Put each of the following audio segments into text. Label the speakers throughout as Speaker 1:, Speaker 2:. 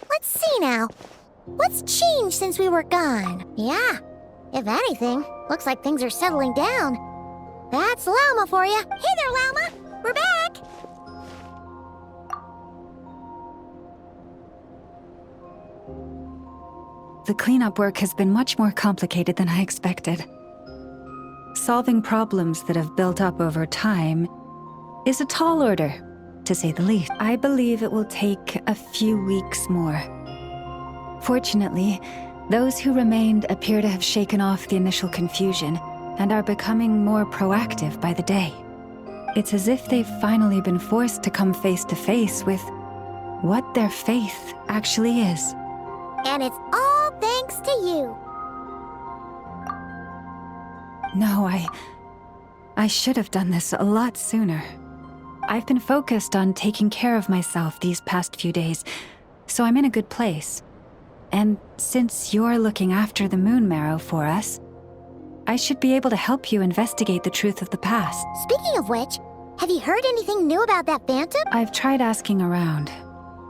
Speaker 1: Let's see now. What's changed since we were gone? Yeah, if anything, looks like things are settling down. That's Llama for you. Hey there, Llama! We're back!
Speaker 2: The cleanup work has been much more complicated than I expected. Solving problems that have built up over time is a tall order, to say the least. I believe it will take a few weeks more. Fortunately, those who remained appear to have shaken off the initial confusion and are becoming more proactive by the day. It's as if they've finally been forced to come face to face with what their faith actually is.
Speaker 1: And it's all thanks to you.
Speaker 2: No, I should have done this a lot sooner. I've been focused on taking care of myself these past few days, so I'm in a good place. And since you're looking after the Moon Marrow for us, I should be able to help you investigate the truth of the past.
Speaker 1: Speaking of which, have you heard anything new about that Phantom?
Speaker 2: I've tried asking around,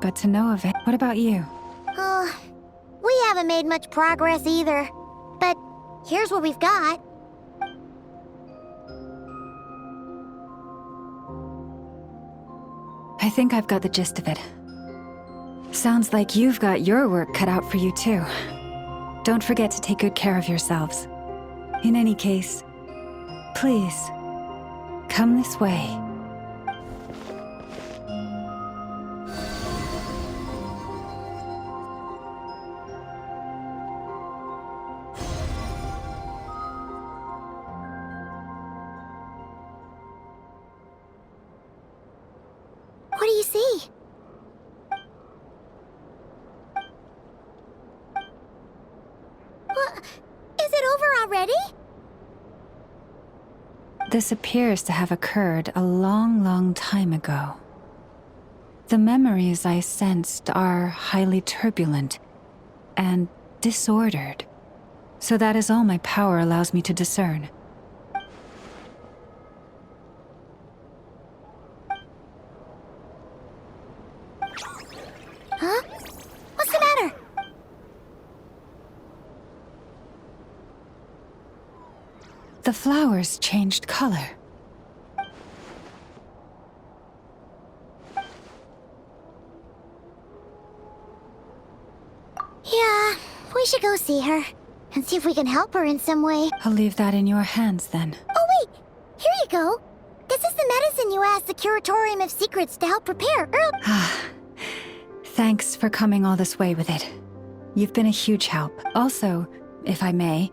Speaker 2: but to no avail. What about you?
Speaker 1: We haven't made much progress either. But here's what we've got.
Speaker 2: I think I've got the gist of it. Sounds like you've got your work cut out for you too. Don't forget to take good care of yourselves. In any case, please, come this way.
Speaker 1: What do you see? Is it over already?
Speaker 2: This appears to have occurred a long, long time ago. The memories I sensed are highly turbulent and disordered, so that is all my power allows me to discern.
Speaker 1: Huh? What's the matter?
Speaker 2: The flowers changed color.
Speaker 1: Yeah, we should go see her and see if we can help her in some way.
Speaker 2: I'll leave that in your hands then.
Speaker 1: Oh wait, here you go. This is the medicine you asked the Curatorium of Secrets to help prepare earlier.
Speaker 2: Thanks for coming all this way with it. You've been a huge help. Also, if I may,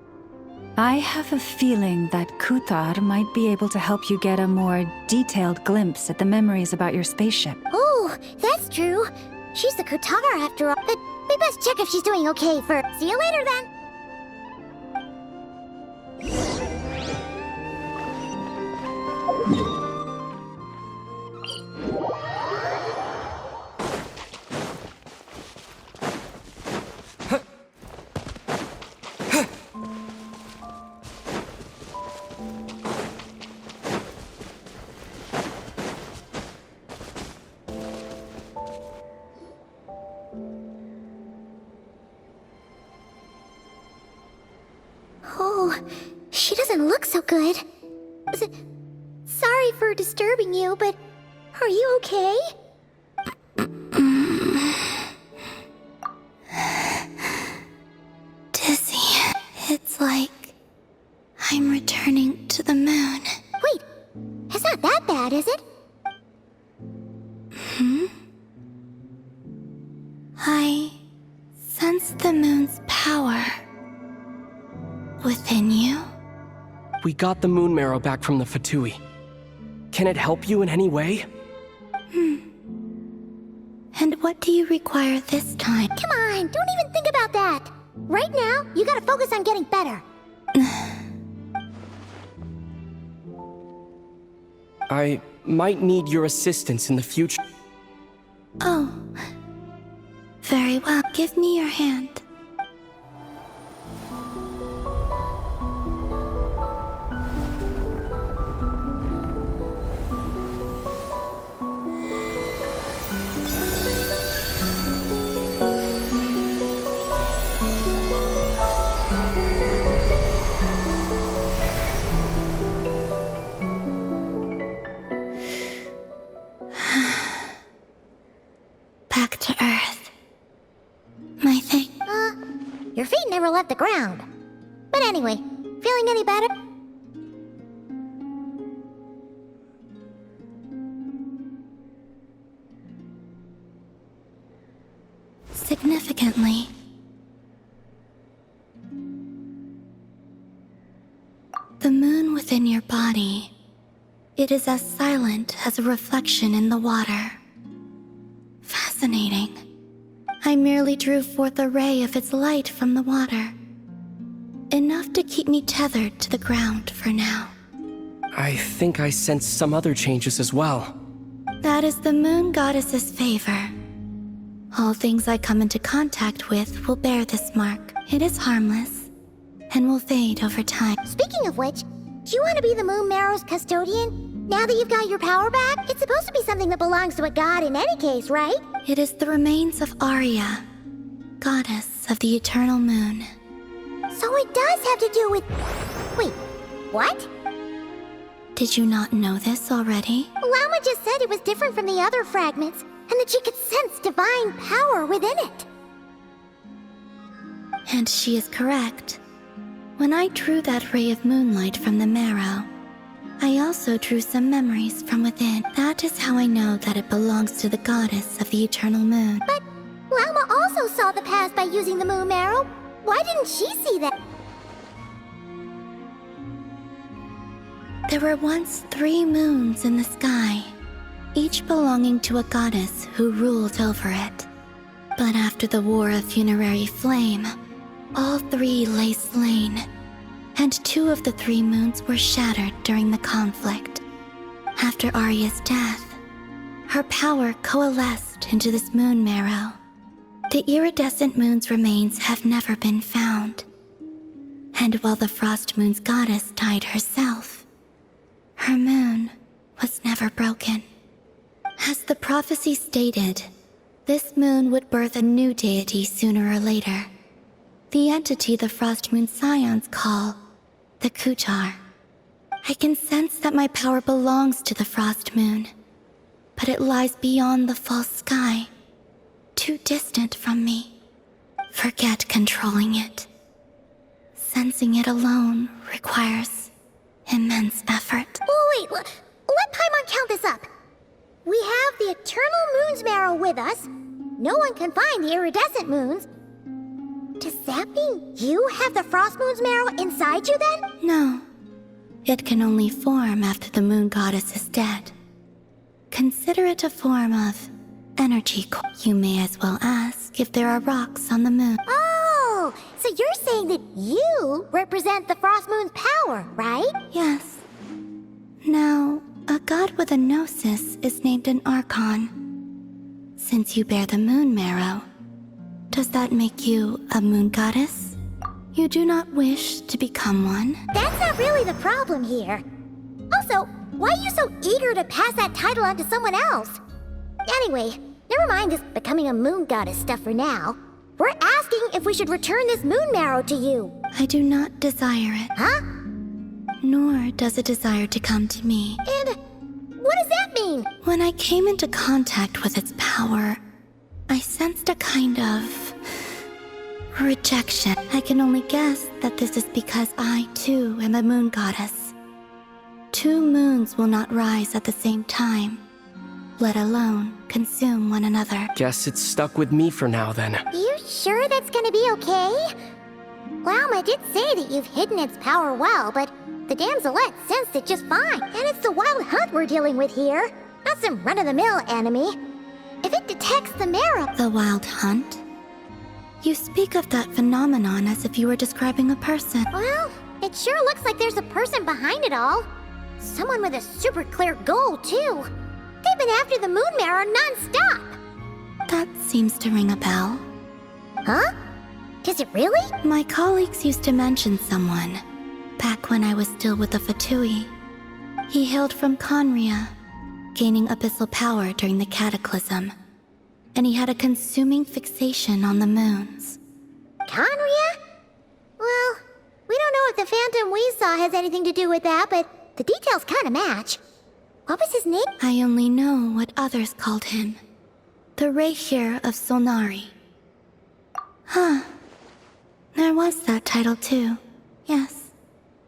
Speaker 2: I have a feeling that Kuthar might be able to help you get a more detailed glimpse at the memories about your spaceship.
Speaker 1: Oh, that's true. She's the Kutara after all. But we best check if she's doing okay first. See you later then. Oh, she doesn't look so good. Sorry for disturbing you, but are you okay?
Speaker 3: Dizzy. It's like I'm returning to the moon.
Speaker 1: Wait, it's not that bad, is it?
Speaker 3: I sense the moon's power within you.
Speaker 4: We got the Moon Marrow back from the Fatui. Can it help you in any way?
Speaker 3: And what do you require this time?
Speaker 1: Come on, don't even think about that. Right now, you gotta focus on getting better.
Speaker 4: I might need your assistance in the future.
Speaker 3: Oh. Very well. Give me your hand.
Speaker 1: left the ground. But anyway, feeling any better?
Speaker 3: Significantly. The moon within your body, it is as silent as a reflection in the water. Fascinating. I merely drew forth a ray of its light from the water. Enough to keep me tethered to the ground for now.
Speaker 4: I think I sense some other changes as well.
Speaker 3: That is the moon goddess's favor. All things I come into contact with will bear this mark. It is harmless, and will fade over time.
Speaker 1: Speaking of which, do you want to be the Moon Marrow's custodian? Now that you've got your power back? It's supposed to be something that belongs to a god in any case, right?
Speaker 3: It is the remains of Arya, goddess of the eternal moon.
Speaker 1: So it does have to do with... Wait, what?
Speaker 3: Did you not know this already?
Speaker 1: Llama just said it was different from the other fragments, and that she could sense divine power within it.
Speaker 3: And she is correct. When I drew that ray of moonlight from the marrow, I also drew some memories from within. That is how I know that it belongs to the goddess of the eternal moon.
Speaker 1: But Llama also saw the past by using the Moon Marrow. Why didn't she see that?
Speaker 3: There were once 3 moons in the sky, each belonging to a goddess who ruled over it. But after the War of Funerary Flame, all 3 lay slain, and 2 of the 3 moons were shattered during the conflict. After Arya's death, her power coalesced into this moon marrow. The iridescent moon's remains have never been found. And while the Frost Moon's goddess died herself, her moon was never broken. As the prophecy stated, this moon would birth a new deity sooner or later. The entity the Frost Moon Scions call the Kutar. I can sense that my power belongs to the Frost Moon, but it lies beyond the false sky, too distant from me. Forget controlling it. Sensing it alone requires immense effort.
Speaker 1: Oh, wait, let Paimon count this up. We have the Eternal Moon's Marrow with us. No one can find the iridescent moons. Does that mean you have the Frost Moon's Marrow inside you then?
Speaker 3: No. It can only form after the moon goddess is dead. Consider it a form of energy core. You may as well ask if there are rocks on the moon.
Speaker 1: Oh, so you're saying that you represent the Frost Moon's power, right?
Speaker 3: Yes. Now, a god with a gnosis is named an Archon. Since you bear the moon marrow, does that make you a moon goddess? You do not wish to become one?
Speaker 1: That's not really the problem here. Also, why are you so eager to pass that title on to someone else? Anyway, never mind this becoming a moon goddess stuff for now. We're asking if we should return this moon marrow to you.
Speaker 3: I do not desire it.
Speaker 1: Huh?
Speaker 3: Nor does it desire to come to me.
Speaker 1: And what does that mean?
Speaker 3: When I came into contact with its power, I sensed a kind of rejection. I can only guess that this is because I, too, am a moon goddess. 2 moons will not rise at the same time, let alone consume one another.
Speaker 4: Guess it's stuck with me for now then.
Speaker 1: You sure that's gonna be okay? Llama did say that you've hidden its power well, but the damselette sensed it just fine. And it's the wild hunt we're dealing with here, not some run-of-the-mill enemy. If it detects the marrow...
Speaker 3: The wild hunt? You speak of that phenomenon as if you were describing a person.
Speaker 1: Well, it sure looks like there's a person behind it all. Someone with a super clear goal, too. They've been after the moon marrow non-stop.
Speaker 3: That seems to ring a bell.
Speaker 1: Huh? Does it really?
Speaker 3: My colleagues used to mention someone, back when I was still with the Fatui. He hailed from Conria, gaining abyssal power during the Cataclysm, and he had a consuming fixation on the moons.
Speaker 1: Conria? Well, we don't know if the phantom we saw has anything to do with that, but the details kind of match. What was his name?
Speaker 3: I only know what others called him. The Rehir of Solnari. Huh. There was that title too. Yes.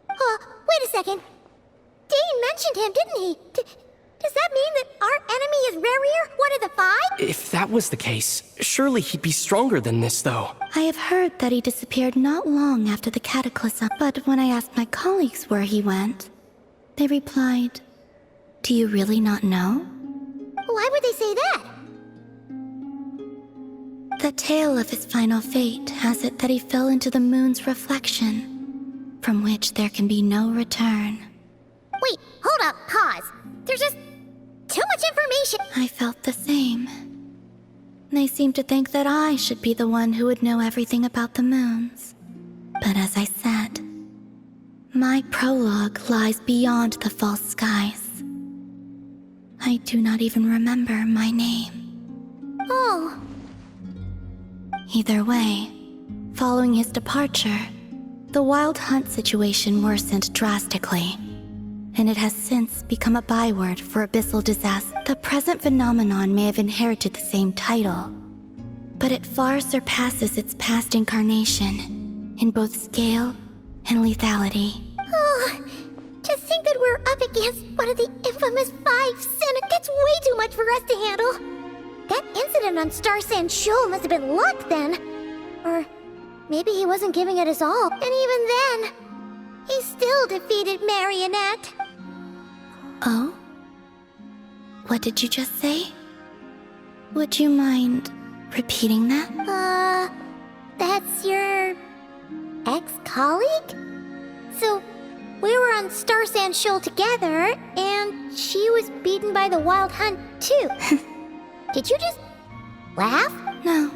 Speaker 1: Wait a second. Dane mentioned him, didn't he? Does that mean that our enemy is Rarier, one of the 5?
Speaker 4: If that was the case, surely he'd be stronger than this, though.
Speaker 3: I have heard that he disappeared not long after the cataclysm, but when I asked my colleagues where he went, they replied, "Do you really not know?"
Speaker 1: Why would they say that?
Speaker 3: The tale of his final fate has it that he fell into the moon's reflection, from which there can be no return.
Speaker 1: Wait, hold up, pause. There's just too much information.
Speaker 3: I felt the same. They seemed to think that I should be the one who would know everything about the moons. But as I said, my prologue lies beyond the false skies. I do not even remember my name.
Speaker 1: Oh.
Speaker 3: Either way, following his departure, the wild hunt situation worsened drastically, and it has since become a byword for abyssal disaster. The present phenomenon may have inherited the same title, but it far surpasses its past incarnation in both scale and lethality.
Speaker 1: Oh, to think that we're up against one of the infamous 5 Syndicates way too much for us to handle. That incident on Star Sand Shoal must have been luck then. Or maybe he wasn't giving it his all. And even then, he still defeated Marionette.
Speaker 3: Oh? What did you just say? Would you mind repeating that?
Speaker 1: That's your ex-colleague? So, we were on Star Sand Shoal together, and she was beaten by the Wild Hunt too. Did you just laugh?
Speaker 3: No.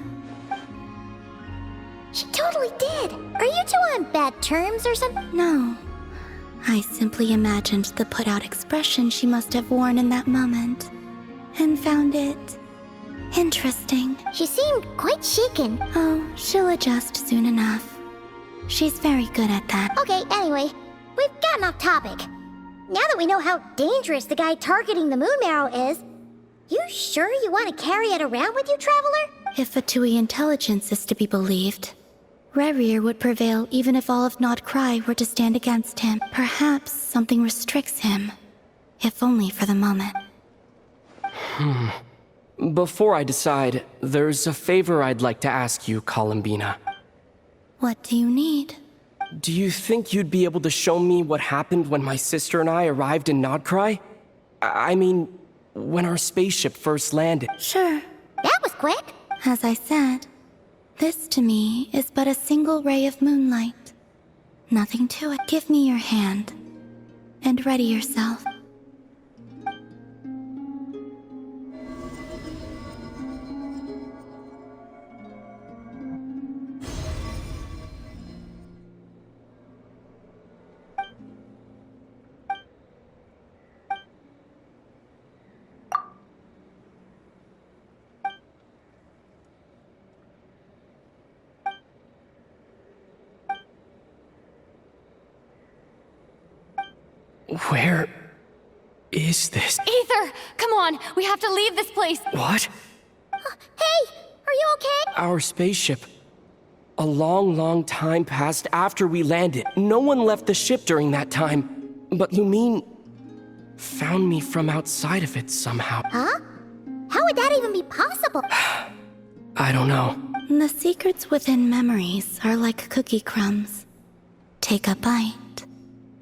Speaker 1: She totally did. Are you two on bad terms or something?
Speaker 3: No. I simply imagined the put-out expression she must have worn in that moment, and found it interesting.
Speaker 1: She seemed quite shaken.
Speaker 3: Oh, she'll adjust soon enough. She's very good at that.
Speaker 1: Okay, anyway, we've gotten off topic. Now that we know how dangerous the guy targeting the Moon Marrow is, you sure you want to carry it around with you, Traveler?
Speaker 3: If Fatui intelligence is to be believed, Rarier would prevail even if all of Nod Cry were to stand against him. Perhaps something restricts him, if only for the moment.
Speaker 4: Before I decide, there's a favor I'd like to ask you, Columbina.
Speaker 3: What do you need?
Speaker 4: Do you think you'd be able to show me what happened when my sister and I arrived in Nodcry? I mean, when our spaceship first landed.
Speaker 3: Sure.
Speaker 1: That was quick.
Speaker 3: As I said, this to me is but a single ray of moonlight. Nothing to it. Give me your hand, and ready yourself.
Speaker 4: Where is this?
Speaker 5: Aether! Come on! We have to leave this place!
Speaker 4: What?
Speaker 1: Hey, are you okay?
Speaker 4: Our spaceship. A long, long time passed after we landed. No one left the ship during that time. But Lumine found me from outside of it somehow.
Speaker 1: Huh? How would that even be possible?
Speaker 4: I don't know.
Speaker 3: The secrets within memories are like cookie crumbs. Take a bite,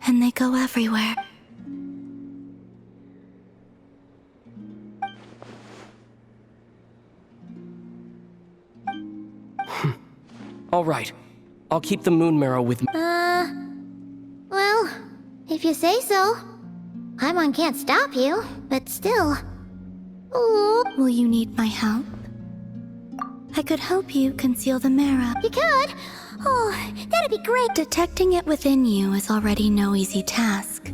Speaker 3: and they go everywhere.
Speaker 4: All right. I'll keep the moon marrow with me.
Speaker 1: Well, if you say so. Paimon can't stop you, but still. Ooh,
Speaker 3: Will you need my help? I could help you conceal the marrow.
Speaker 1: you could? Oh, that'd be great.
Speaker 3: Detecting it within you is already no easy task.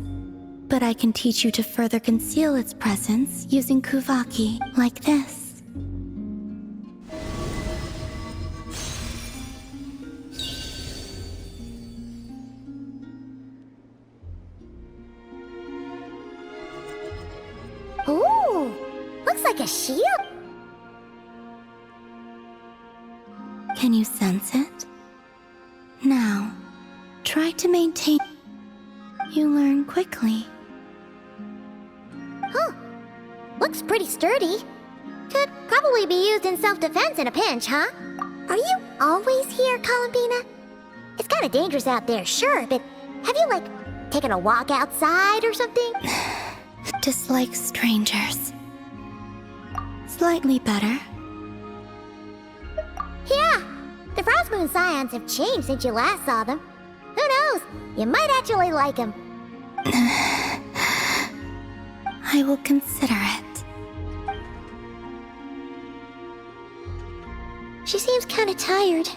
Speaker 3: But I can teach you to further conceal its presence using Kuvaki, like this.
Speaker 1: Ooh, looks like a shield.
Speaker 3: Can you sense it? to maintain. You learn quickly.
Speaker 1: Huh. Looks pretty sturdy. Could probably be used in self-defense in a pinch, huh? Are you always here, Columbina? It's kind of dangerous out there, sure, but have you, like, taken a walk outside or something?
Speaker 3: Dislike strangers. Slightly better.
Speaker 1: Yeah, the Frost Moon Scions have changed since you last saw them. Who knows? You might actually like them.
Speaker 3: I will consider it.
Speaker 1: She seems kind of tired.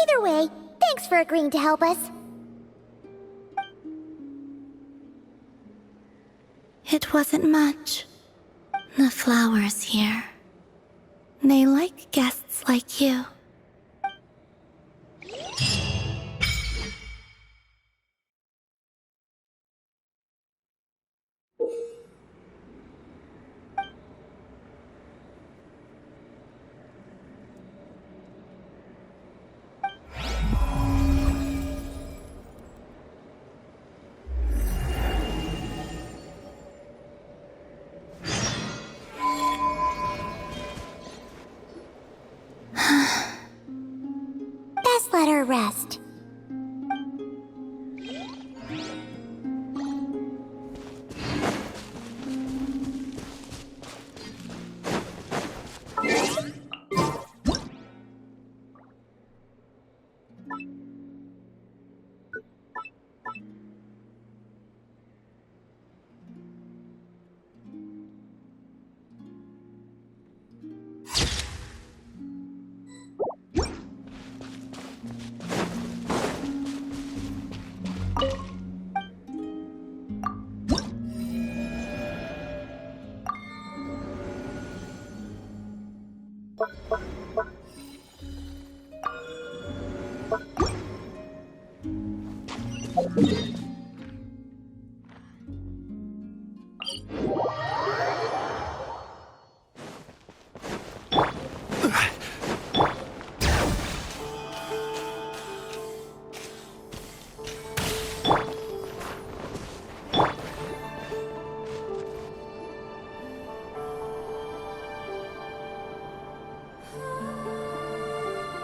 Speaker 1: Either way, thanks for agreeing to help us.
Speaker 3: It wasn't much. The flowers here. They like guests like you.
Speaker 1: Best let her rest.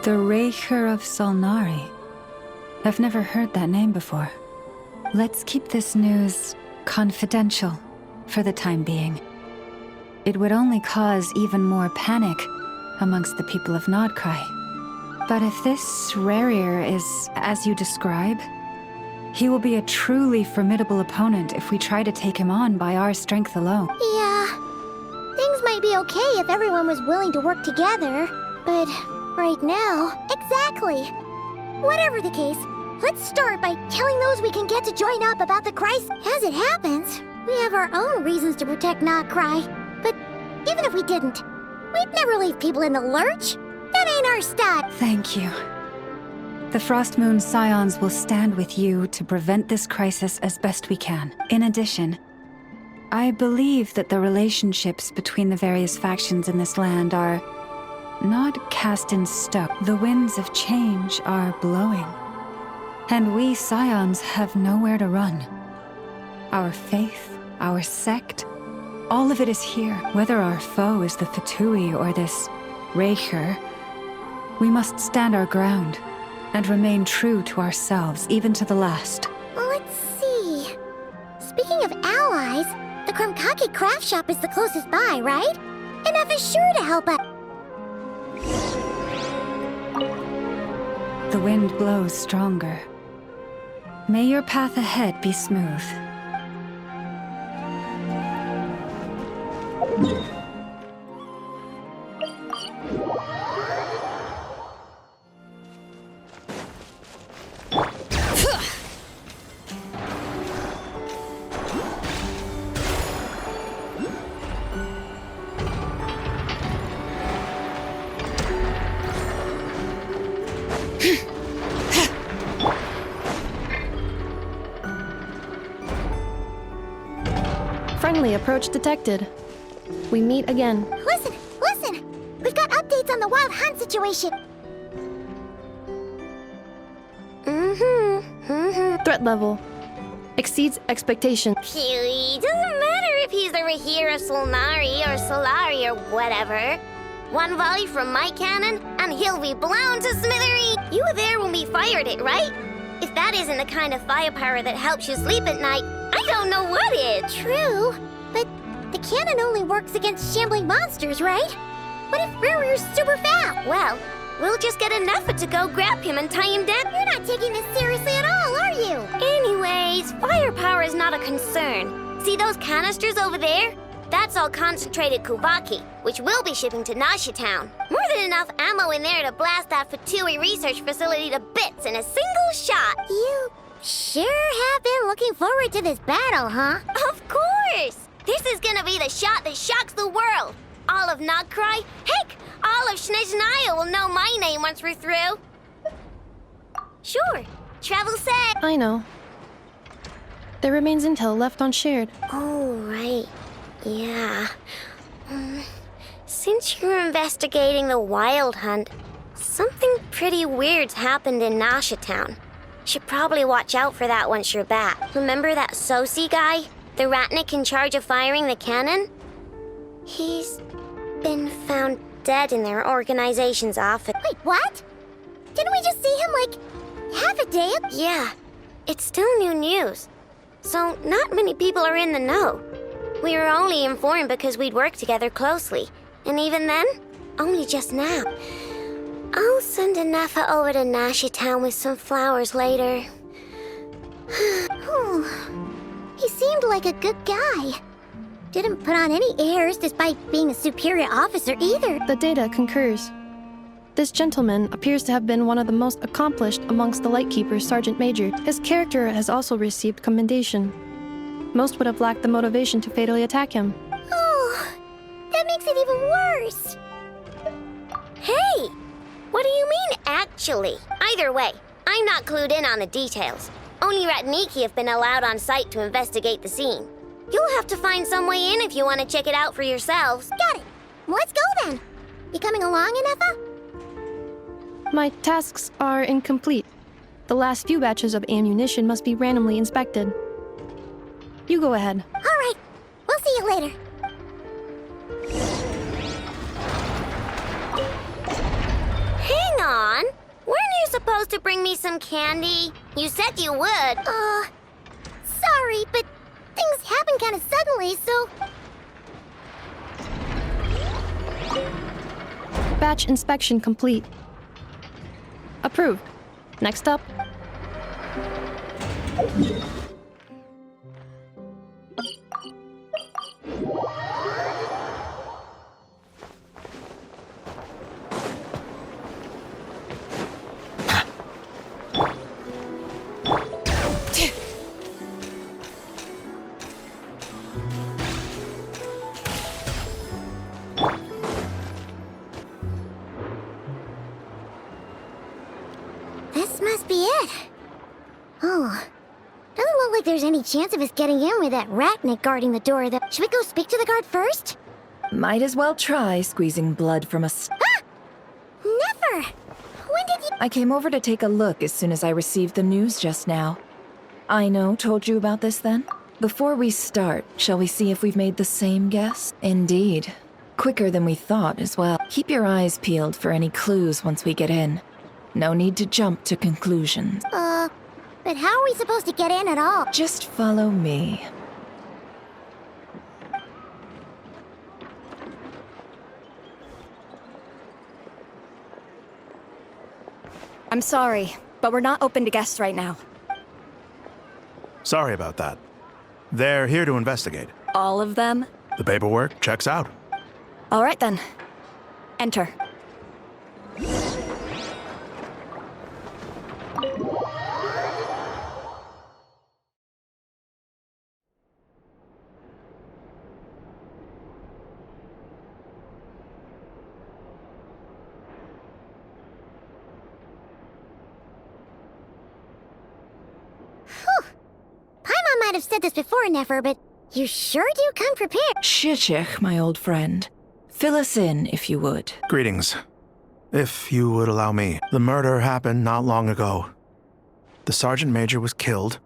Speaker 2: The Raker of Solnari. I've never heard that name before. Let's keep this news confidential for the time being. It would only cause even more panic amongst the people of Nodcry. But if this Rarir is as you describe, he will be a truly formidable opponent if we try to take him on by our strength alone.
Speaker 1: Yeah, things might be okay if everyone was willing to work together, but right now, exactly. Whatever the case, let's start by telling those we can get to join up about the crisis. As it happens, we have our own reasons to protect Nodcry. But even if we didn't, we'd never leave people in the lurch. That ain't our style.
Speaker 2: Thank you. The Frost Moon Scions will stand with you to prevent this crisis as best we can. In addition, I believe that the relationships between the various factions in this land are not cast in stone. The winds of change are blowing, and we Scions have nowhere to run. Our faith, our sect, all of it is here. Whether our foe is the Fatui or this Raker, we must stand our ground and remain true to ourselves, even to the last.
Speaker 1: Let's see. Speaking of allies, the Krumkaki craft shop is the closest by, right? Enough is sure to help us.
Speaker 2: The wind blows stronger. May your path ahead be smooth.
Speaker 6: Friendly approach detected. We meet again.
Speaker 1: Listen! We've got updates on the wild hunt situation.
Speaker 6: Threat level exceeds expectation.
Speaker 1: Phew, doesn't matter if he's the Rahira Solnari or Solari or whatever. One volley from my cannon, and he'll be blown to smithereens. You were there when we fired it, right? If that isn't the kind of firepower that helps you sleep at night, I don't know what is. True, but the cannon only works against shambling monsters, right? What if Riri's super fast? Well, we'll just get an effort to go grab him and tie him down. You're not taking this seriously at all, are you? Anyways, firepower is not a concern. See those canisters over there? That's all concentrated Kubaki, which we'll be shipping to Nasha Town. More than enough ammo in there to blast that Fatui research facility to bits in a single shot. You sure have been looking forward to this battle, huh? Of course! This is gonna be the shot that shocks the world. All of Nagkrai, heck, all of Snezhnaya will know my name once we're through. Sure, travel safe.
Speaker 6: I know. There remains intel left unshared.
Speaker 1: Oh, right. Yeah. Since you're investigating the Wild Hunt, something pretty weird's happened in Nasha Town. Should probably watch out for that once you're back. Remember that Sosi guy? The Ratnik in charge of firing the cannon? He's been found dead in their organization's office. Wait, what? Didn't we just see him, like, half a day ago? Yeah. It's still new news. So not many people are in the know. We were only informed because we'd worked together closely. And even then, only just now. I'll send a Nefa over to Nasha Town with some flowers later. He seemed like a good guy. Didn't put on any airs despite being a superior officer either.
Speaker 6: The data concurs. This gentleman appears to have been one of the most accomplished amongst the Lightkeepers, Sergeant Major. His character has also received commendation. Most would have lacked the motivation to fatally attack him.
Speaker 1: Oh, that makes it even worse. Hey, what do you mean, actually? Either way, I'm not clued in on the details. Only Ratniki have been allowed on site to investigate the scene. You'll have to find some way in if you want to check it out for yourselves. Got it. Let's go then. You coming along, Inefa?
Speaker 6: My tasks are incomplete. The last few batches of ammunition must be randomly inspected. You go ahead.
Speaker 1: All right. We'll see you later. Hang on. Weren't you supposed to bring me some candy? You said you would. Sorry, but things happened kind of suddenly, so...
Speaker 6: Batch inspection complete. Approved. Next up.
Speaker 1: This must be it. Oh, doesn't look like there's any chance of us getting in with that Ratnik guarding the door, though. Should we go speak to the guard first?
Speaker 7: Might as well try squeezing blood from a
Speaker 1: Never! When did you...
Speaker 7: I came over to take a look as soon as I received the news just now. Aino told you about this then? Before we start, shall we see if we've made the same guess? Indeed. Quicker than we thought as well. Keep your eyes peeled for any clues once we get in. No need to jump to conclusions.
Speaker 1: But how are we supposed to get in at all?
Speaker 7: Just follow me.
Speaker 8: I'm sorry, but we're not open to guests right now.
Speaker 9: Sorry about that. They're here to investigate.
Speaker 8: All of them?
Speaker 9: The paperwork checks out.
Speaker 8: All right then. Enter.
Speaker 1: Paimon might have said this before, Nefer, but you sure do come prepared.
Speaker 7: Shichich, my old friend. Fill us in, if you would.
Speaker 9: Greetings. If you would allow me. The murder happened not long ago. The Sergeant Major was killed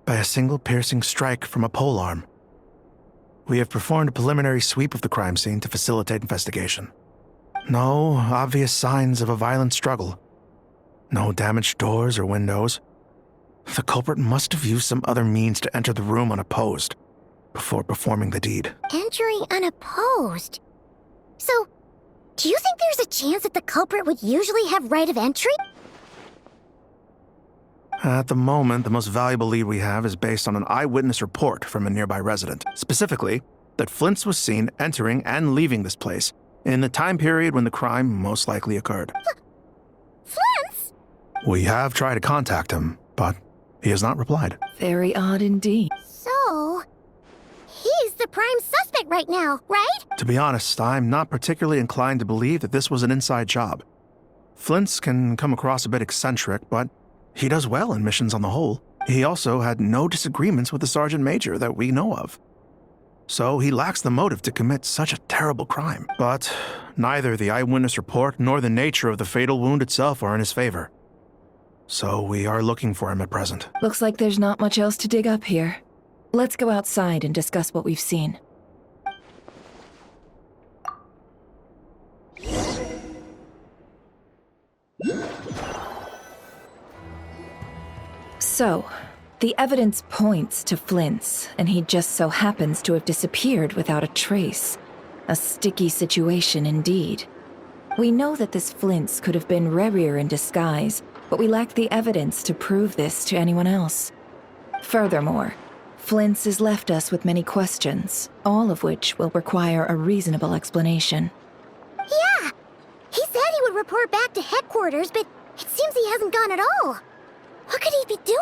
Speaker 9: by a single piercing strike from a polearm. We have performed a preliminary sweep of the crime scene to facilitate investigation. No obvious signs of a violent struggle. No damaged doors or windows. The culprit must have used some other means to enter the room unopposed before performing the deed.
Speaker 1: Entering unopposed? So, do you think there's a chance that the culprit would usually have right of entry?
Speaker 9: At the moment, the most valuable lead we have is based on an eyewitness report from a nearby resident. Specifically, that Flint's was seen entering and leaving this place in the time period when the crime most likely occurred.
Speaker 1: Flint's?
Speaker 9: We have tried to contact him, but he has not replied.
Speaker 7: Very odd indeed.
Speaker 1: So, he's the prime suspect right now, right?
Speaker 9: To be honest, I'm not particularly inclined to believe that this was an inside job. Flint's can come across a bit eccentric, but he does well in missions on the whole. He also had no disagreements with the Sergeant Major that we know of. So he lacks the motive to commit such a terrible crime. But neither the eyewitness report nor the nature of the fatal wound itself are in his favor. So we are looking for him at present.
Speaker 7: Looks like there's not much else to dig up here. Let's go outside and discuss what we've seen. So, the evidence points to Flint's, and he just so happens to have disappeared without a trace. A sticky situation indeed. We know that this Flint's could have been Rerir in disguise, but we lack the evidence to prove this to anyone else. Furthermore, Flint's has left us with many questions, all of which will require a reasonable explanation.
Speaker 1: Yeah! He said he would report back to headquarters, but it seems he hasn't gone at all. What could he be doing?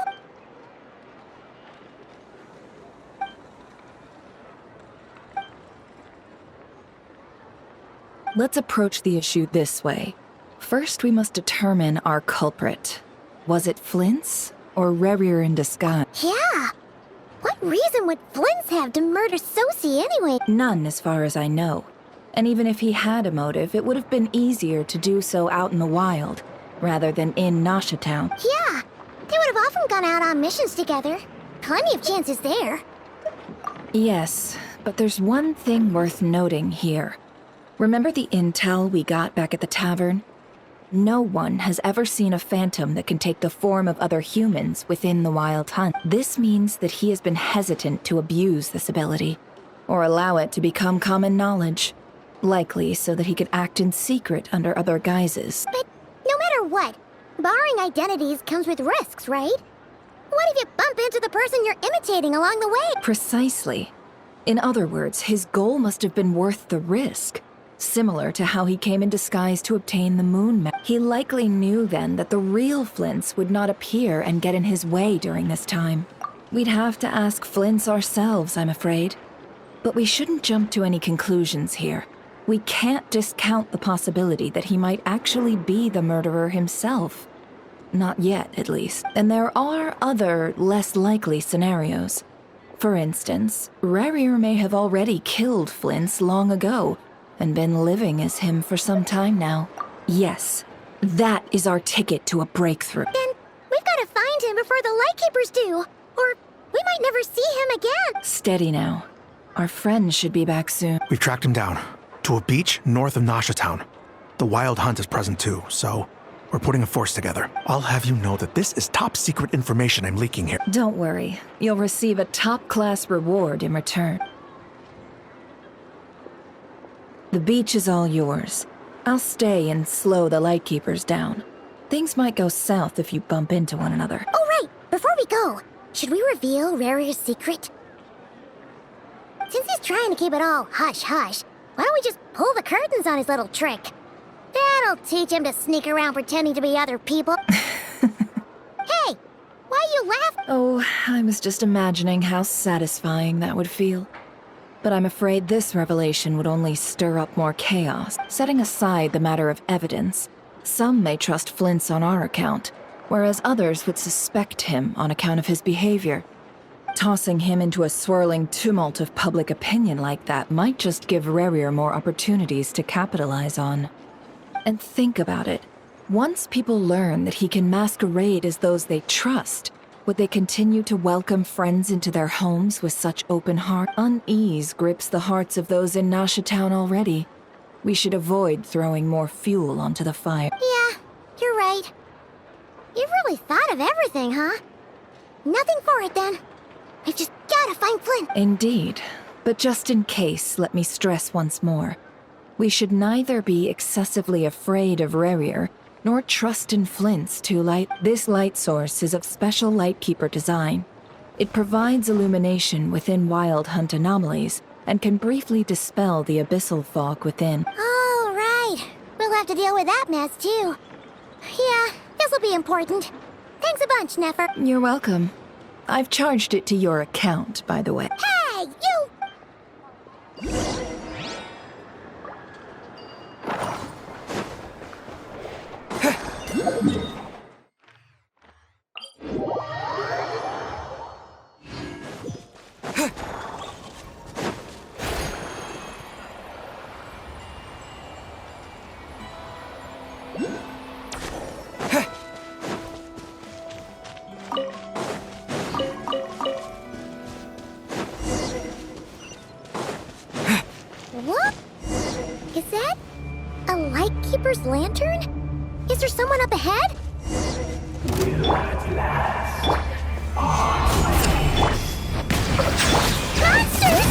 Speaker 7: Let's approach the issue this way. First, we must determine our culprit. Was it Flint's or Rerir in disguise?
Speaker 1: Yeah! What reason would Flint's have to murder Sosie anyway?
Speaker 7: None, as far as I know. And even if he had a motive, it would have been easier to do so out in the wild, rather than in Nasha Town.
Speaker 1: Yeah! They would have often gone out on missions together. Plenty of chances there.
Speaker 7: Yes, but there's one thing worth noting here. Remember the intel we got back at the tavern? No one has ever seen a phantom that can take the form of other humans within the Wild Hunt. This means that he has been hesitant to abuse this ability, or allow it to become common knowledge, likely so that he could act in secret under other guises.
Speaker 1: But no matter what, borrowing identities comes with risks, right? What if you bump into the person you're imitating along the way?
Speaker 7: Precisely. In other words, his goal must have been worth the risk. Similar to how he came in disguise to obtain the moon map. He likely knew then that the real Flint's would not appear and get in his way during this time. We'd have to ask Flint's ourselves, I'm afraid. But we shouldn't jump to any conclusions here. We can't discount the possibility that he might actually be the murderer himself. Not yet, at least. And there are other, less likely scenarios. For instance, Rerir may have already killed Flint's long ago, and been living as him for some time now. Yes, that is our ticket to a breakthrough.
Speaker 1: Then we've got to find him before the Lightkeepers do, or we might never see him again.
Speaker 7: Steady now. Our friend should be back soon.
Speaker 9: We've tracked him down to a beach north of Nasha Town. The Wild Hunt is present too, so we're putting a force together. I'll have you know that this is top secret information I'm leaking here.
Speaker 7: Don't worry. You'll receive a top-class reward in return. The beach is all yours. I'll stay and slow the Lightkeepers down. Things might go south if you bump into one another.
Speaker 1: Oh, right! Before we go, should we reveal Rarir's secret? Since he's trying to keep it all hush-hush, why don't we just pull the curtains on his little trick? That'll teach him to sneak around pretending to be other people. Hey! Why you laugh?
Speaker 7: Oh, I was just imagining how satisfying that would feel. But I'm afraid this revelation would only stir up more chaos. Setting aside the matter of evidence, some may trust Flint's on our account, whereas others would suspect him on account of his behavior. Tossing him into a swirling tumult of public opinion like that might just give Rerir more opportunities to capitalize on. And think about it. Once people learn that he can masquerade as those they trust, would they continue to welcome friends into their homes with such open heart? Unease grips the hearts of those in Nasha Town already. We should avoid throwing more fuel onto the fire.
Speaker 1: Yeah, you're right. You've really thought of everything, huh? Nothing for it then. We've just gotta find Flint.
Speaker 7: Indeed. But just in case, let me stress once more. We should neither be excessively afraid of Rarier, nor trust in Flint's too light. This light source is of special Lightkeeper design. It provides illumination within Wild Hunt anomalies, and can briefly dispel the abyssal fog within.
Speaker 1: Oh, right. We'll have to deal with that mess, too. Yeah, this'll be important. Thanks a bunch, Nefer.
Speaker 7: You're welcome. I've charged it to your account, by the way.
Speaker 1: Hey, you! What? Is that a Lightkeeper's lantern? Is there someone up ahead? Monsters!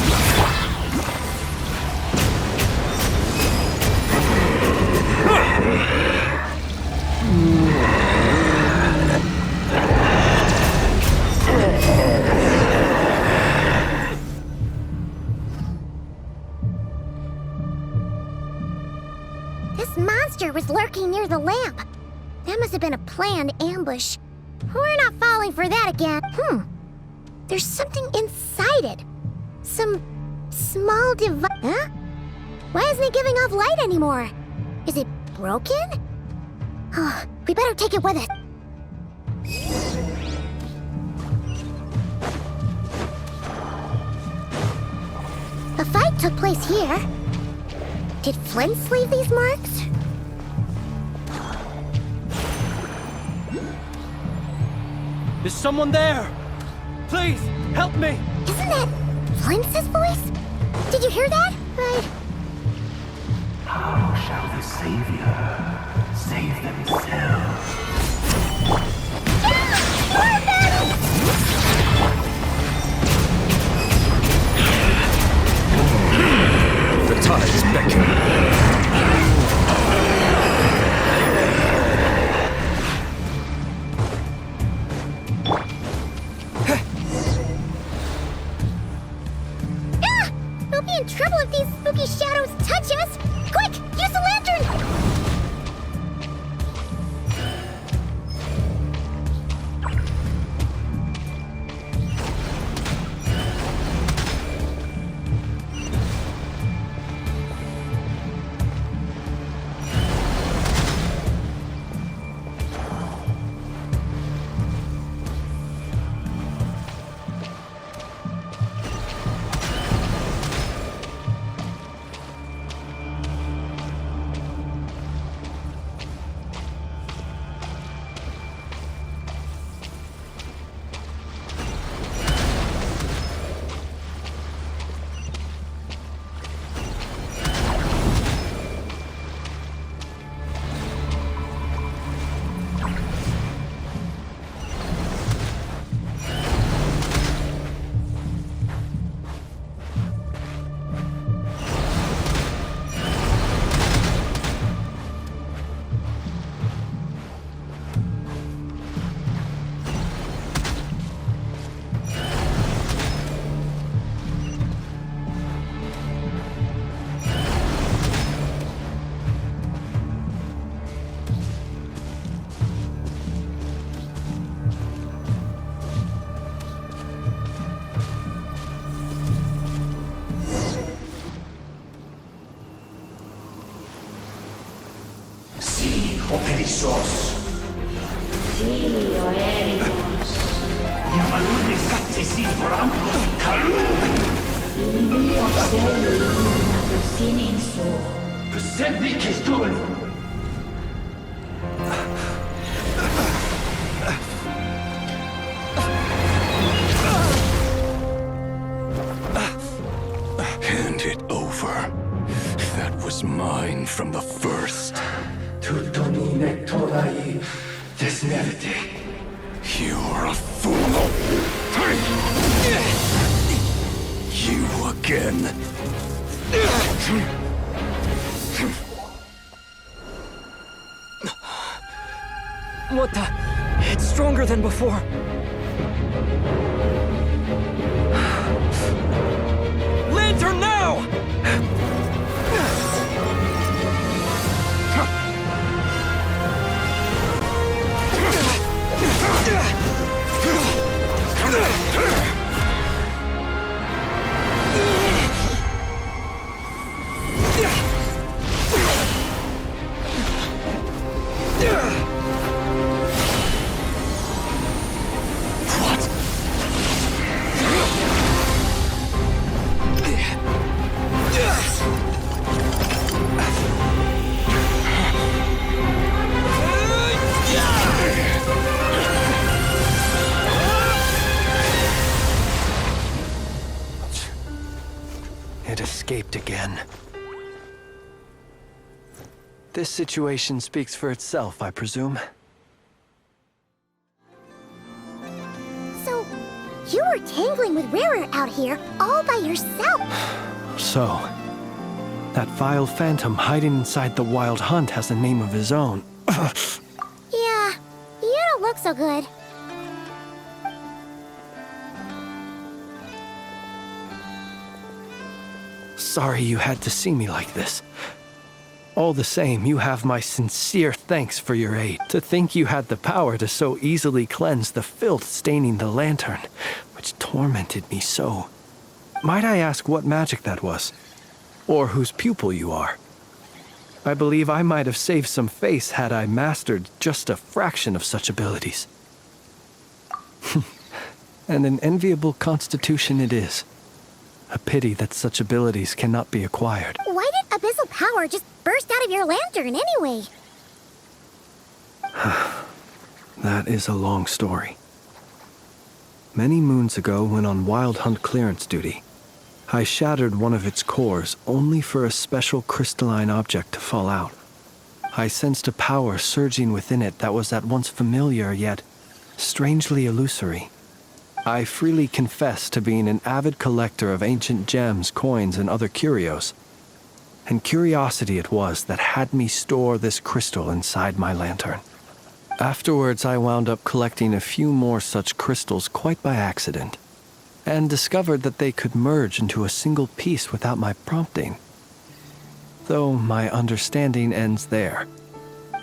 Speaker 1: This monster was lurking near the lamp. That must have been a planned ambush. We're not falling for that again. There's something inside it. Some small device. Huh? Why isn't it giving off light anymore? Is it broken? Oh, we better take it with us. A fight took place here. Did Flint leave these marks?
Speaker 4: Is someone there? Please, help me!
Speaker 1: Isn't that Flint's voice? Did you hear that?
Speaker 10: How shall the Savior save themselves?
Speaker 11: The tides beckon.
Speaker 1: We'll be in trouble if these spooky shadows touch us! Quick, use the lantern!
Speaker 10: Operissos. Silio eremos. Yamalune sattesi forampo kalu. Silio selu sininso. Persevi kestul.
Speaker 11: was mine from the first. You are a fool. You again.
Speaker 4: What the? It's stronger than before. Lantern now!
Speaker 12: It escaped again. This situation speaks for itself, I presume.
Speaker 1: So, you were tangling with Rarer out here all by yourself.
Speaker 12: So, that vile phantom hiding inside the Wild Hunt has a name of his own.
Speaker 1: Yeah, you don't look so good.
Speaker 12: Sorry you had to see me like this. All the same, you have my sincere thanks for your aid. To think you had the power to so easily cleanse the filth staining the lantern, which tormented me so. Might I ask what magic that was? Or whose pupil you are? I believe I might have saved some face had I mastered just a fraction of such abilities. And an enviable constitution it is. A pity that such abilities cannot be acquired.
Speaker 1: Why did abyssal power just burst out of your lantern anyway?
Speaker 12: That is a long story. Many moons ago, when on Wild Hunt clearance duty, I shattered one of its cores only for a special crystalline object to fall out. I sensed a power surging within it that was at once familiar yet strangely illusory. I freely confess to being an avid collector of ancient gems, coins, and other curios. And curiosity it was that had me store this crystal inside my lantern. Afterwards, I wound up collecting a few more such crystals quite by accident, and discovered that they could merge into a single piece without my prompting. Though my understanding ends there.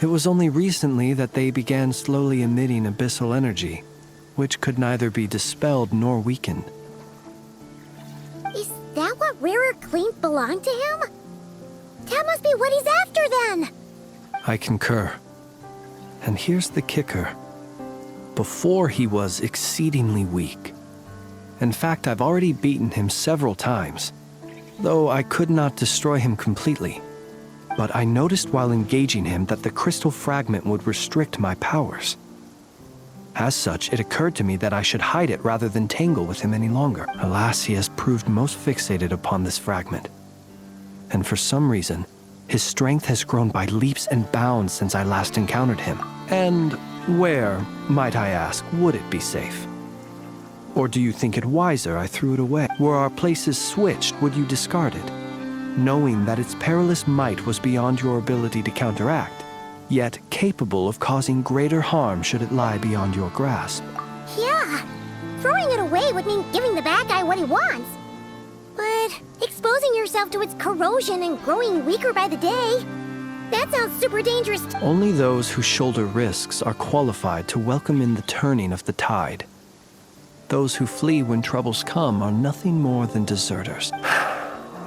Speaker 12: It was only recently that they began slowly emitting abyssal energy, which could neither be dispelled nor weakened.
Speaker 1: Is that what Rarer claimed belonged to him? That must be what he's after then!
Speaker 12: I concur. And here's the kicker. Before he was exceedingly weak. In fact, I've already beaten him several times, though I could not destroy him completely. But I noticed while engaging him that the crystal fragment would restrict my powers. As such, it occurred to me that I should hide it rather than tangle with him any longer. Alas, he has proved most fixated upon this fragment. And for some reason, his strength has grown by leaps and bounds since I last encountered him. And where, might I ask, would it be safe? Or do you think it wiser I threw it away? Were our places switched, would you discard it? Knowing that its perilous might was beyond your ability to counteract, yet capable of causing greater harm should it lie beyond your grasp.
Speaker 1: Yeah, throwing it away would mean giving the bad guy what he wants. But exposing yourself to its corrosion and growing weaker by the day, that sounds super dangerous.
Speaker 12: Only those who shoulder risks are qualified to welcome in the turning of the tide. Those who flee when troubles come are nothing more than deserters.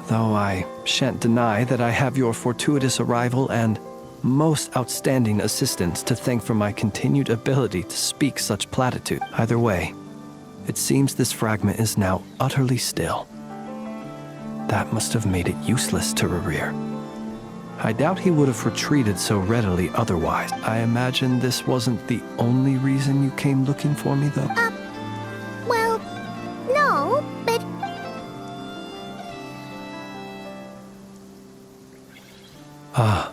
Speaker 12: Though I shan't deny that I have your fortuitous arrival and most outstanding assistance to thank for my continued ability to speak such platitude. Either way, it seems this fragment is now utterly still. That must have made it useless to Rarer. I doubt he would have retreated so readily otherwise. I imagine this wasn't the only reason you came looking for me, though?
Speaker 1: Well, no, but...
Speaker 12: Ah.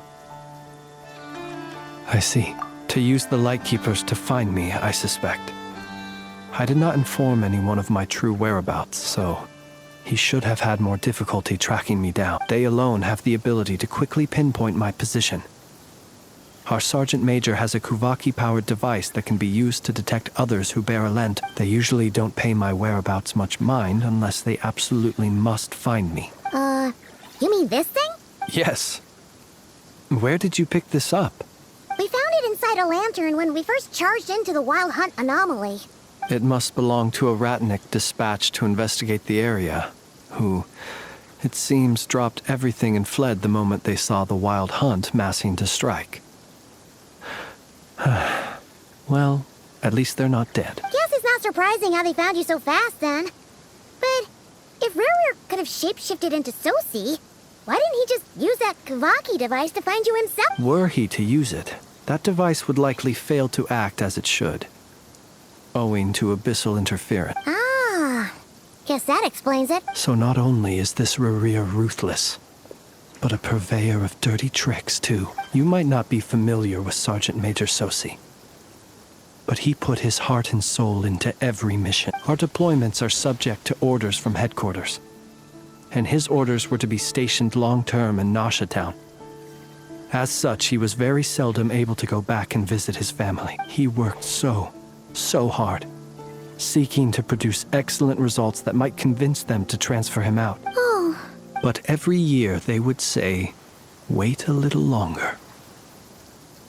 Speaker 12: I see. To use the Lightkeepers to find me, I suspect. I did not inform anyone of my true whereabouts, so he should have had more difficulty tracking me down. They alone have the ability to quickly pinpoint my position. Our Sergeant Major has a Kuvaki-powered device that can be used to detect others who bear a lent. They usually don't pay my whereabouts much mind unless they absolutely must find me.
Speaker 1: You mean this thing?
Speaker 12: Yes. Where did you pick this up?
Speaker 1: We found it inside a lantern when we first charged into the Wild Hunt anomaly.
Speaker 12: It must belong to a Ratnik dispatched to investigate the area, who, it seems, dropped everything and fled the moment they saw the Wild Hunt massing to strike. Well, at least they're not dead.
Speaker 1: Guess it's not surprising how they found you so fast, then. But if Ruru could have shapeshifted into Sosi, why didn't he just use that Kavaki device to find you himself?
Speaker 12: Were he to use it, that device would likely fail to act as it should, owing to abyssal interference.
Speaker 1: Ah, guess that explains it.
Speaker 12: So not only is this Rurir ruthless, but a purveyor of dirty tricks, too. You might not be familiar with Sergeant Major Sosi, but he put his heart and soul into every mission. Our deployments are subject to orders from headquarters, and his orders were to be stationed long-term in Nasha Town. As such, he was very seldom able to go back and visit his family. He worked so hard, seeking to produce excellent results that might convince them to transfer him out.
Speaker 1: Oh.
Speaker 12: But every year they would say, wait a little longer.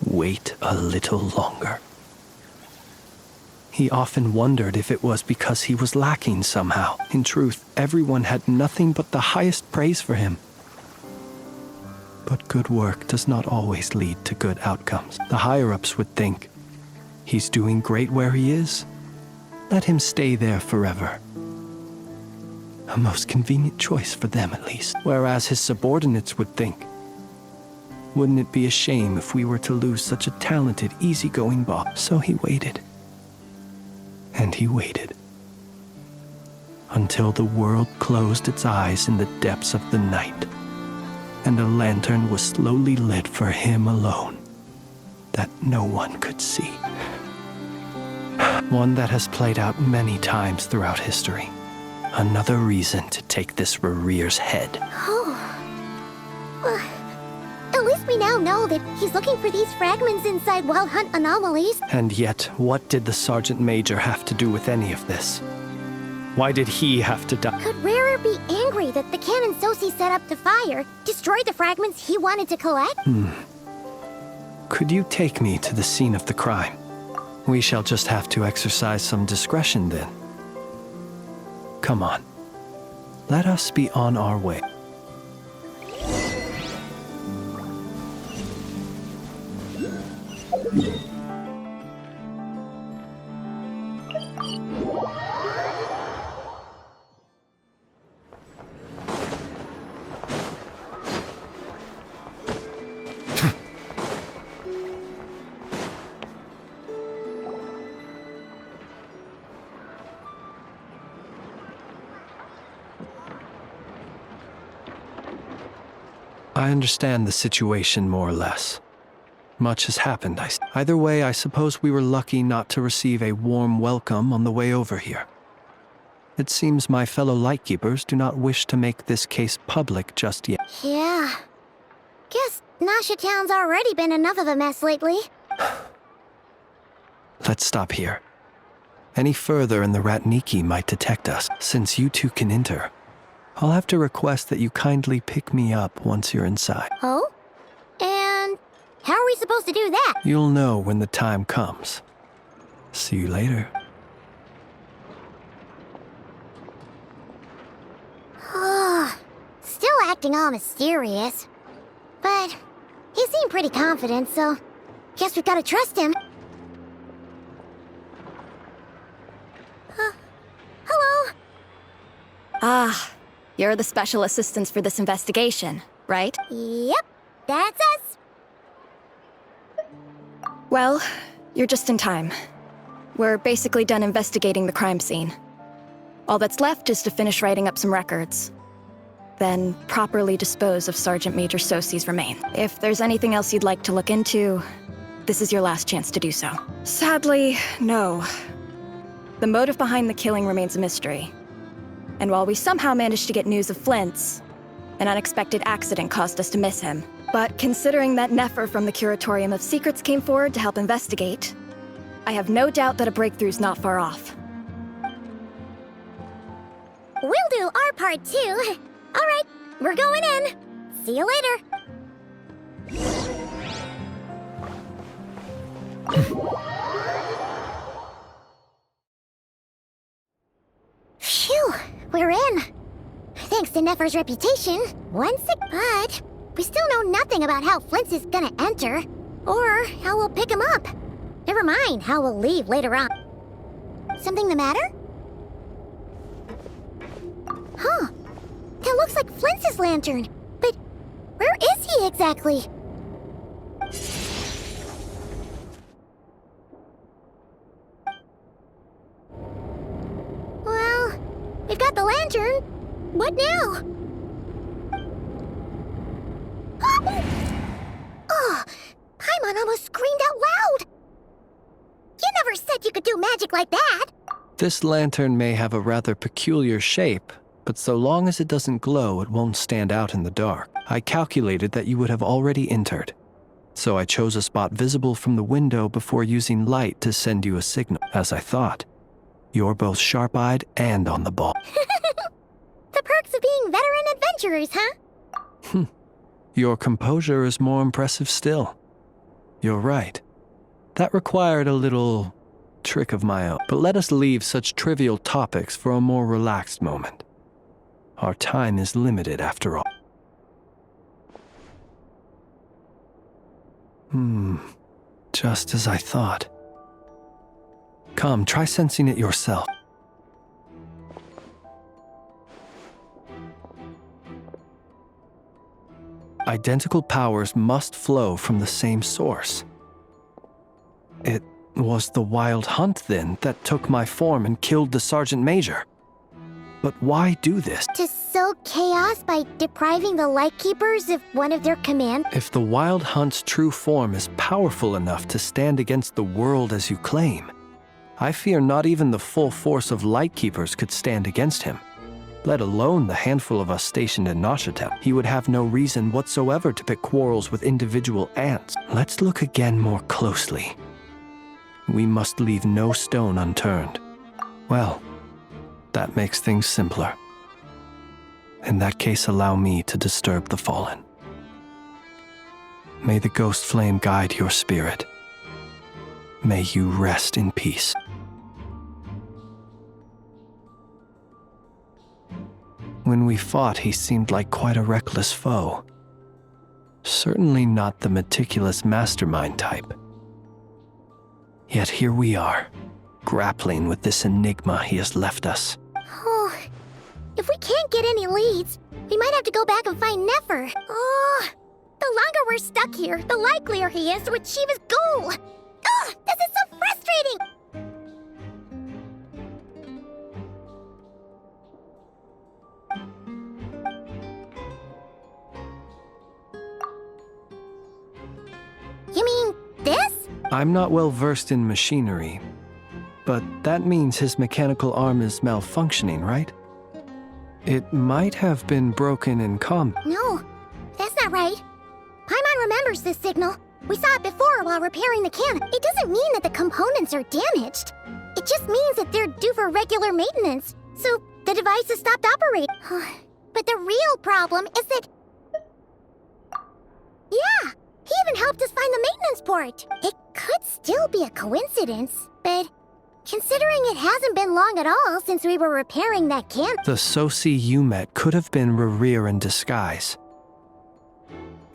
Speaker 12: Wait a little longer. He often wondered if it was because he was lacking somehow. In truth, everyone had nothing but the highest praise for him. But good work does not always lead to good outcomes. The higher-ups would think, he's doing great where he is. Let him stay there forever. A most convenient choice for them, at least. Whereas his subordinates would think, wouldn't it be a shame if we were to lose such a talented, easygoing boss? So he waited. And he waited. Until the world closed its eyes in the depths of the night, and a lantern was slowly lit for him alone, that no one could see. One that has played out many times throughout history. Another reason to take this Rurir's head.
Speaker 1: Oh. At least we now know that he's looking for these fragments inside Wild Hunt anomalies.
Speaker 12: And yet, what did the Sergeant Major have to do with any of this? Why did he have to die?
Speaker 1: Could Rarer be angry that the cannon Sosi set up to fire destroyed the fragments he wanted to collect?
Speaker 12: Could you take me to the scene of the crime? We shall just have to exercise some discretion then. Come on. Let us be on our way. I understand the situation more or less. Much has happened, Either way, I suppose we were lucky not to receive a warm welcome on the way over here. It seems my fellow Lightkeepers do not wish to make this case public just yet.
Speaker 1: Yeah. Guess Nasha Town's already been enough of a mess lately.
Speaker 12: Let's stop here. Any further and the Ratniki might detect us. Since you two can enter, I'll have to request that you kindly pick me up once you're inside.
Speaker 1: Oh? And how are we supposed to do that?
Speaker 12: You'll know when the time comes. See you later.
Speaker 1: Still acting all mysterious. But he seemed pretty confident, so guess we've got to trust him. Hello?
Speaker 8: Ah, you're the special assistants for this investigation, right?
Speaker 1: Yep, that's us.
Speaker 8: Well, you're just in time. We're basically done investigating the crime scene. All that's left is to finish writing up some records. then properly dispose of Sergeant Major Sosie's remains. If there's anything else you'd like to look into, this is your last chance to do so. Sadly, no. The motive behind the killing remains a mystery. And while we somehow managed to get news of Flint's, an unexpected accident caused us to miss him. But considering that Nefer from the Curatorium of Secrets came forward to help investigate, I have no doubt that a breakthrough's not far off.
Speaker 1: We'll do our part too. All right, we're going in. See you later. Phew, we're in. Thanks to Nefer's reputation, but we still know nothing about how Flint is gonna enter, or how we'll pick him up. Never mind how we'll leave later on. Something the matter? Huh. That looks like Flint's lantern. But where is he exactly? Well, we've got the lantern. What now? Oh, Paimon almost screamed out loud. You never said you could do magic like that.
Speaker 12: This lantern may have a rather peculiar shape, but so long as it doesn't glow, it won't stand out in the dark. I calculated that you would have already entered, so I chose a spot visible from the window before using light to send you a signal. As I thought, you're both sharp-eyed and on the ball.
Speaker 1: The perks of being veteran adventurers, huh?
Speaker 12: Your composure is more impressive still. You're right. That required a little trick of my own. But let us leave such trivial topics for a more relaxed moment. Our time is limited after all. Just as I thought. Come, try sensing it yourself. Identical powers must flow from the same source. It was the Wild Hunt, then, that took my form and killed the Sergeant Major. But why do this?
Speaker 1: To sow chaos by depriving the Lightkeepers of one of their commands?
Speaker 12: If the Wild Hunt's true form is powerful enough to stand against the world as you claim, I fear not even the full force of Lightkeepers could stand against him, let alone the handful of us stationed in Noshatem. He would have no reason whatsoever to pick quarrels with individual ants. Let's look again more closely. We must leave no stone unturned. Well, that makes things simpler. In that case, allow me to disturb the fallen. May the ghost flame guide your spirit. May you rest in peace. When we fought, he seemed like quite a reckless foe. Certainly not the meticulous mastermind type. Yet here we are, grappling with this enigma he has left us.
Speaker 1: Oh, if we can't get any leads, we might have to go back and find Nefer. Oh, the longer we're stuck here, the likelier he is to achieve his goal. Oh, this is so frustrating! You mean this?
Speaker 12: I'm not well versed in machinery, but that means his mechanical arm is malfunctioning, right? It might have been broken in combat.
Speaker 1: No, that's not right. Paimon remembers this signal. We saw it before while repairing the cannon. It doesn't mean that the components are damaged. It just means that they're due for regular maintenance, so the device has stopped operating. But the real problem is that... Yeah! He even helped us find the maintenance port. It could still be a coincidence, but considering it hasn't been long at all since we were repairing that cannon.
Speaker 12: The Sosie you met could have been Rerir in disguise.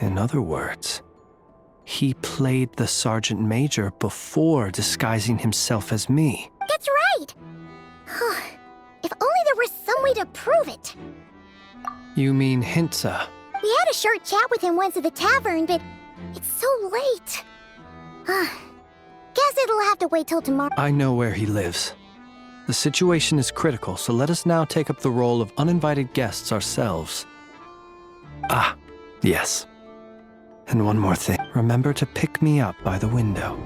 Speaker 12: In other words, he played the Sergeant Major before disguising himself as me.
Speaker 1: That's right! If only there was some way to prove it.
Speaker 12: You mean Hintsa?
Speaker 1: We had a short chat with him once at the tavern, but it's so late. Guess it'll have to wait till tomorrow.
Speaker 12: I know where he lives. The situation is critical, so let us now take up the role of uninvited guests ourselves Ah, yes. And one more thing. Remember to pick me up by the window.